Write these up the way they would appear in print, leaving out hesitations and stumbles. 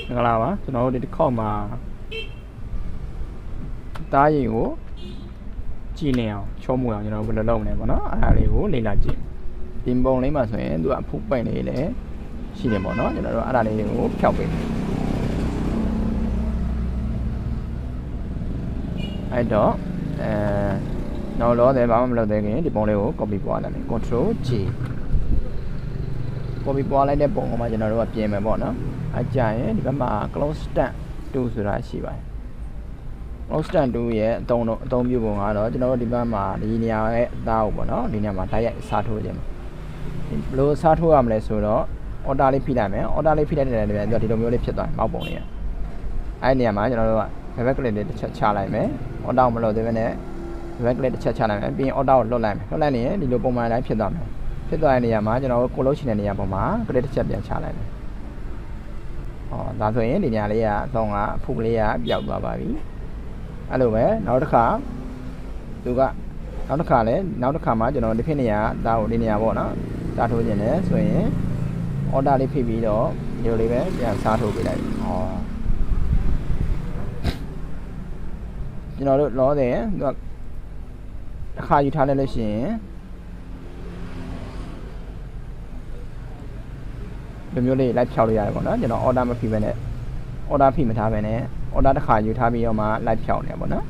Ngalawa, so now did comma dying genial, chomu, you know, with the long name, I will lay like Timbo Limas, do a poop by the Cinemono, you know, I don't know, I don't. Now, Lord, the bomb of the game, the Boneo, copy one, control G. Copy one like the bomb, my general PM Bona. I giant, the close stand to the Rashiva. Close stand to ye, don't you go, you know, the Bama, linear Daubona, linear Mataya, Sato. Blue Sato Amles, or Dali Pidame, or Dali Pidame, that you don't really put on Mabonia. I near my general. Evacuated the challenge, or down below the Vene, evacuated the challenge, being all down low line. No line, the Loboma like Piedam. Piedania, marginal collocation in the Yaboma, great champion challenge. Oh, that's the end in Yalia, Tonga, Pulia, Yababi. Hello, now the car. You got now the car, now the car, you know, the Penia, down in Yabona, that was in there, so all that PB, you live it, yeah, Sato be like. Oh. You know, law there, look, how you tell the machine. The mule like Charlie, you know, all that people in it, all that people have in it, all that car you have your ma like Charlie, no?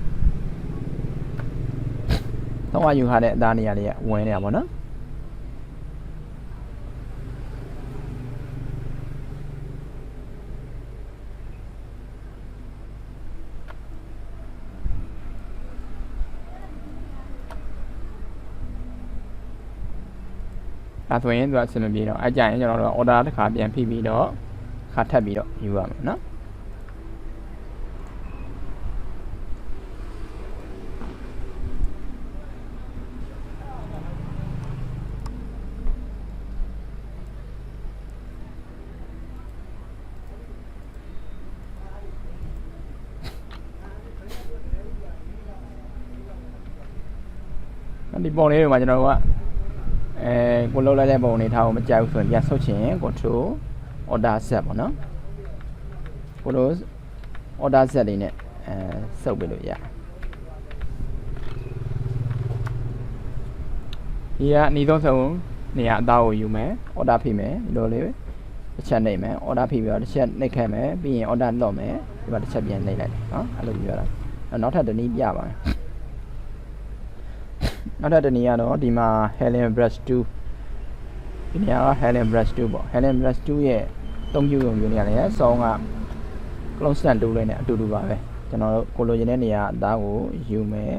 So why you had it, Daniel, when I wanna? That's when that's in the video. I giant order the card and PB dog, Catabido, you are no. And the bone, you know what? ကိုလောက်လိုက်တဲ့ပုံနေထားကိုမကြိုက်ဘူးဆိုရင်ပြန်ဆုတ်ချင် control order set ပေါ့နော်ကိုလို order set လေးနဲ့ဆုတ်ပေးလို့ရဒီကအနီးဆုံးဆုံးနေရာအသားကိုယူမယ် order ဖိမယ်ဒီလိုလေးတစ်ချက်နှိပ်မယ် order ဖိပြီးတော့တစ်ချက်နှိပ်ခဲ့မယ်ပြီးရင် order လော့မယ်ဒီမှာတစ်ချက်ပြန်နှိပ်လိုက်နော်အဲ့လိုပြောတာနောက်ထပ်တစ်နည်းပြပါမယ်နောက်ထပ်တစ်နည်းကတော့ဒီမှာ Helen brush 2ဒီနေရာက Helen brush 2ပေါ့ Helen brush 2ရဲ့အသုံးပြုပုံမျိုးနေရာလည်းဆောင်းက clone stand 2လေးနဲ့အတူတူပါပဲကျွန်တော်တို့ကိုလိုချင်တဲ့နေရာအသားကိုယူမယ်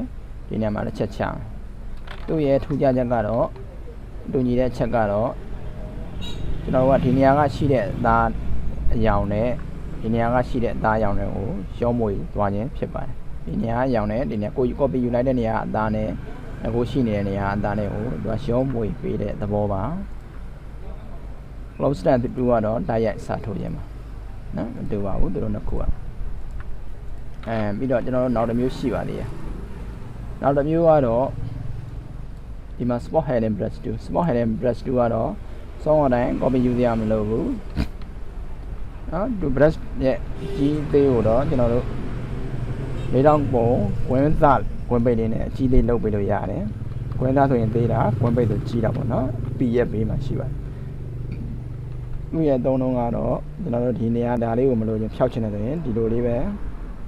ဒီနေရာမှာတစ်ချက်ချမယ်သူ့ရဲ့ထူးခြားချက်ကတော့တူညီတဲ့ချက်ကတော့ကျွန်တော်ကဒီနေရာကရှိတဲ့အသားအရောင်နဲ့ဒီနေရာကရှိတဲ့အသားအရောင်တွေကိုရောမွေသွားခြင်းဖြစ်ပါတယ်ဒီနေရာအရောင်နဲ့ဒီနေရာကို copy ယူလိုက်တဲ့နေရာအသားနဲ့အခုရှိနေတဲ့နေရာအသားတွေကိုသူကရောမွေပေးတဲ့သဘောပါ close stand 2ကတော့တိုက်ရိုက်စာထုတ်ခြင်းပါနော်မတူပါဘူးသူတို့နှစ်ခုကပြီးတော့ကျွန်တော်တို့နောက်တစ်မျိုးရှိပါသေးတယ်နောက်တစ်မျိုးကတော့ဒီမှာ spot head and brush 2 spot head and brush 2ကတော့စောင်းအတိုင်း copy ယူရမလို့ဘူးနော်ဒီ brush ရဲ့ကြီးသေးကိုတော့ကျွန်တော်တို့လေးတောင်ပုံဝင်းသားဝင်းပိတ်လေးနဲ့အကြီးလေးလုပ်ပေးလို့ရတယ်ဝင်းသားဆိုရင်သေးတာဝင်းပိတ်ဆိုကြီးတာပေါ့နော်ပီရက်ပေးမှရှိပါတယ်သူ့ရဲ့သုံးလုံးကတော့ကျွန်တော်တို့ဒီနေရာဒါလေးကိုမလို့ချင်းဖြောက်ချင်တယ်ဆိုရင်ဒီလိုလေးပဲ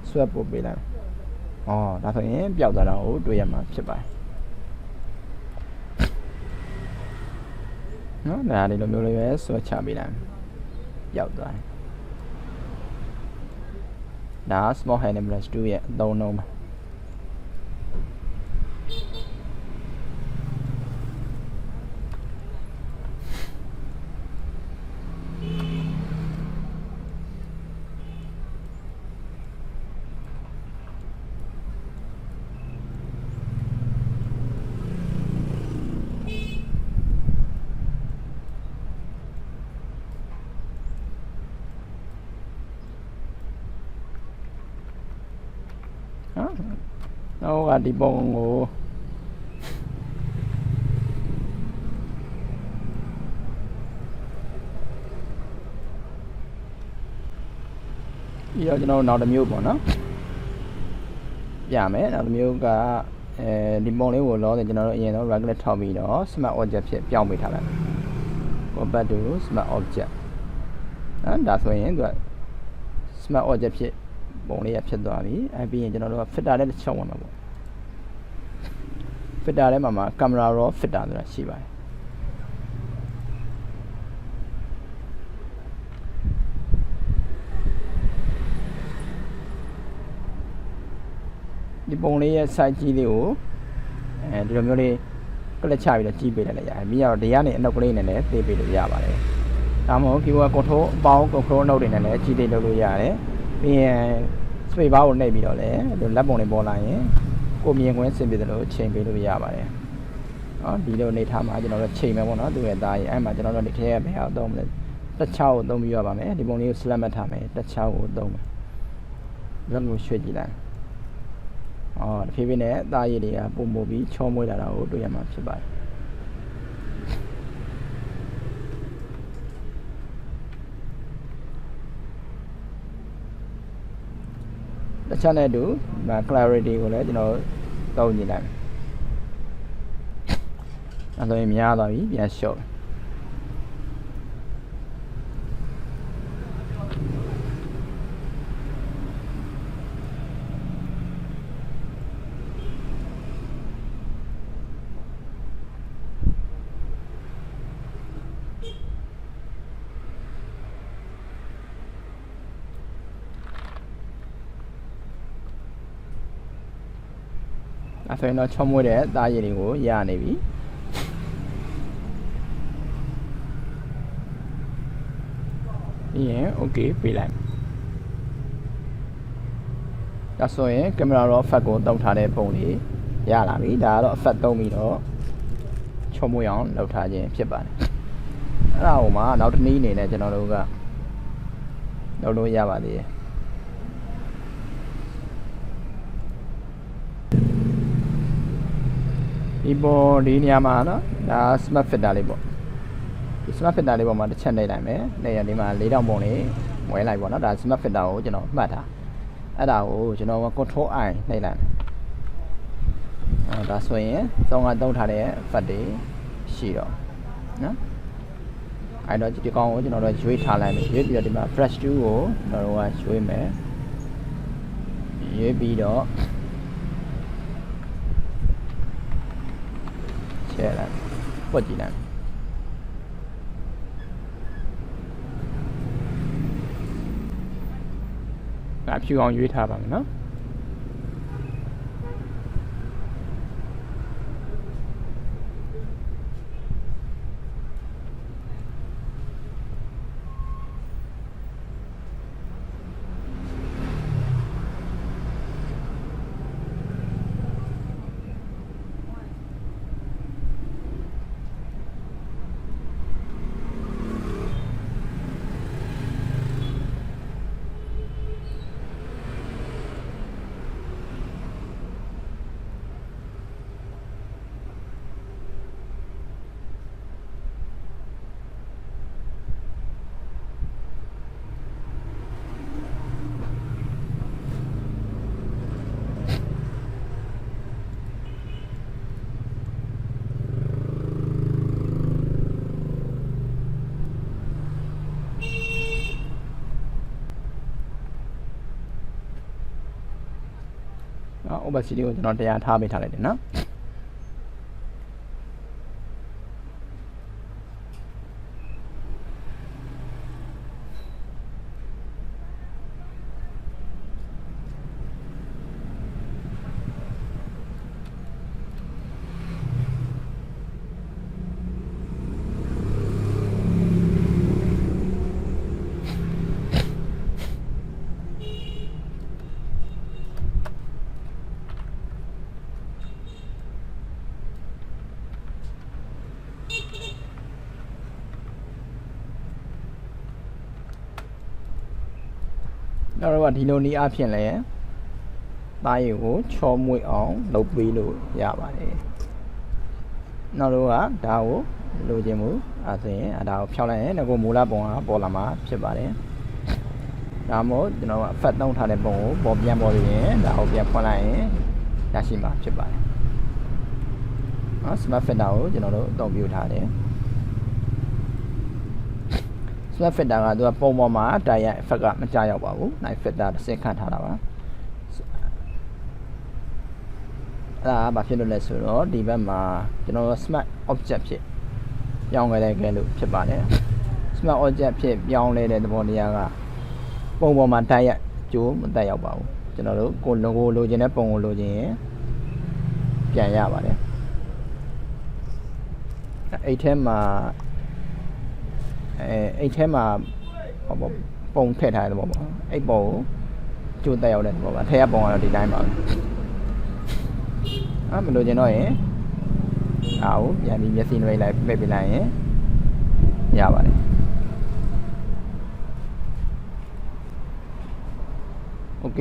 ဆွဲပို့ပေးလိုက်။အော်ဒါဆိုရင်ပျောက်သွားတာကိုတွေ့ရမှာဖြစ်ပါတယ်။နော်ဒါလေးလိုမျိုးလေးပဲဆွဲချပေးလိုက်။ပျောက်သွားတယ်။ဒါ small hand brush 2ရဲ့အသုံးလုံးပါနောက်ကဒီပုံကို ပြီးတော့ကျွန်တော်တို့နောက်တစ်မျိုးပေါ့နော်ပြမယ်နောက်တစ်မျိုးကဒီပုံလေးကိုလောတယ်ကျွန်တော်တို့အရင်တော့ right click ထောက်ပြီးတော့ smart object ဖြစ်ပြောင်းပေးထားလိုက် convert to smart object နော်ဒါဆိုရင်သူက smart object ဖြစ်ပုံလေးရဖြစ်သွားပြီပြီးရင်ကျွန်တော်တို့က filter နဲ့တစ်ချက်ဝင်မှာပေါ့ filter ထဲမှာ camera raw filter ဆိုတာရှိပါတယ်ဒီပုံလေးရဲ့ size ကြီးလေးကိုဒီလိုမျိုးလေးကလစ်ချပြီးတော့ကြီးပေးလိုက်ရတယ်ပြီးတော့ဒီကနေအနောက်ကလေးနဲ့လည်းသေးပေးလို့ရပါတယ်ဒါမှမဟုတ် keyboard control အပေါင်း control အနှုတ်တွေနဲ့လည်းကြီးသေးလုပ်လို့ရတယ်ပြီးရင် space bar ကိုနှိပ်ပြီးတော့လည်းလက်ပုံလေးပေါ်လာရင်ကိုမြင်ခွင့်ဆင်ပြေတယ်လို့ချိန်ပေးလို့ရပါတယ်ဒီလိုနေထားမှာကျွန်တော်တို့ချိန်မယ်ပေါ့နော်သူ့ရဲ့သားရင်အဲ့မှာကျွန်တော်တို့ဒီထဲရဲ့ဘယ်ဟာသုံးမလဲတက်ချောက်ကိုသုံးပြီးရပါမယ်ဒီပုံလေးကို select မှတ်ထားမယ်တက်ချောက်ကိုသုံးမယ်လက်ကိုရွှေ့ကြည့်လိုက်တဖြည်းဖြည်းနဲ့သားရည်တွေကပုံပုံပြီးချောမွေးလာတာကိုတွေ့ရမှာဖြစ်ပါတယ်တခြားနဲ့တူ clarity ကိုလည်းကျွန်တော်တောင်းကြည့်လိုက်အဲ့ဒါရင်များသွားပြီပြန်လျှော့အဲ့ဆိုရင်တော့ချောမွေးတဲ့သားရည်တွေကိုရနေပြီပြီးရင် okay ပေးလိုက်ဒါဆိုရင် camera raw effect ကိုတောက်ထားတဲ့ပုံလေးရလာပြီဒါကတော့ effect သုံးပြီးတော့ချောမွေးအောင်လုပ်ထားခြင်းဖြစ်ပါတယ်အဲ့ဒါဟိုမှာနောက်တစ်နည်းအနေနဲ့ကျွန်တော်တို့ကလုပ်လို့ရပါသေးတယ်ဒီပေါ်ဒီနေရာမှာနော်ဒါ smart filter လေးပေါ့ဒီ smart filter လေးပေါ်မှာတစ်ချက်နှိပ်လိုက်မယ်နှိပ်ရဒီမှာ၄တောင်ပုံလေးဝဲလိုက်ပေါ့နော်ဒါ smart filter ကိုကျွန်တော်မှတ်ထားအဲ့ဒါကိုကျွန်တော် control I နှိပ်လိုက်ဒါဆိုရင်သုံးထားတဲ့ effect တွေရှိတော့နော်အဲ့တော့ဒီကောင်ကိုကျွန်တော်တို့ရွေးထားလိုက်မယ်ရွေးပြီးတော့ဒီမှာ brush tool ကိုကျွန်တော်တို့ကရွေးမယ်ရွေးပြီးတော့ချဲလိုက်ပွက်ကြည့်လိုက်ငါဖြူအောင်ရွေးထားပါမယ်နော်opacity ကိုကျွန်တော်တရားထားပေးထားလိုက်တယ်နော်နောက်တော့ဒီလိုနည်းအဖြစ်လဲသားရည်ကိုချောမွေ့အောင်လုပ်ပေးလို့ရပါတယ်နောက်တော့ဒါကိုလိုချင်မှုအဲဆိုရင်ဒါကိုဖြောင်းလိုက်ရင်ငါကမူလပုံကပေါ်လာမှာဖြစ်ပါတယ် ဒါမှမဟုတ်ကျွန်တော်က fat သုံးထားတဲ့ပုံကိုပေါ်ပြန်ပေါ်ပြီးရင်ဒါကိုပြန်ဖွင့်လိုက်ရင်ရရှိမှာဖြစ်ပါတယ်နော် smart filter ကိုကျွန်တော်တို့အသုံးပြုထားတယ် smart filter ကသူကပုံပေါ်မှာတိုက်ရိုက် effect ကမကျရောက်ပါဘူး night filter တစ်ဆင့်ခန့်ထားတာပါအဲ့ဒါဘာဖြစ်လို့လဲဆိုတော့ဒီဘက်မှာကျွန်တော်တို့ smart object ဖြစ်ပြောင်းလဲခဲ့လို့ဖြစ်ပါတယ် smart object ဖြစ်ပြောင်းလဲတဲ့သဘောတရားကပုံပေါ်မှာတိုက်ရိုက်ကျိုးမတက်ရောက်ပါဘူးကျွန်တော်တို့ကိုလိုချင်တဲ့ပုံကိုလိုချင်ရင်ပြန်ရပါတယ်အဲ့ထဲမှာပုံထည့်ထားတဲ့သဘောပေါ့အဲ့ပုံကိုကျိုးတက်ရောက်တဲ့သဘောပါထဲကပုံကတော့ဒီတိုင်းပါပဲမလိုချင်တော့ရင်အားကိုပြန်ပြီးမျက်စိနှွေးလိုက်ပိတ်ပြလိုက်ရင်ရပါတယ်โอเค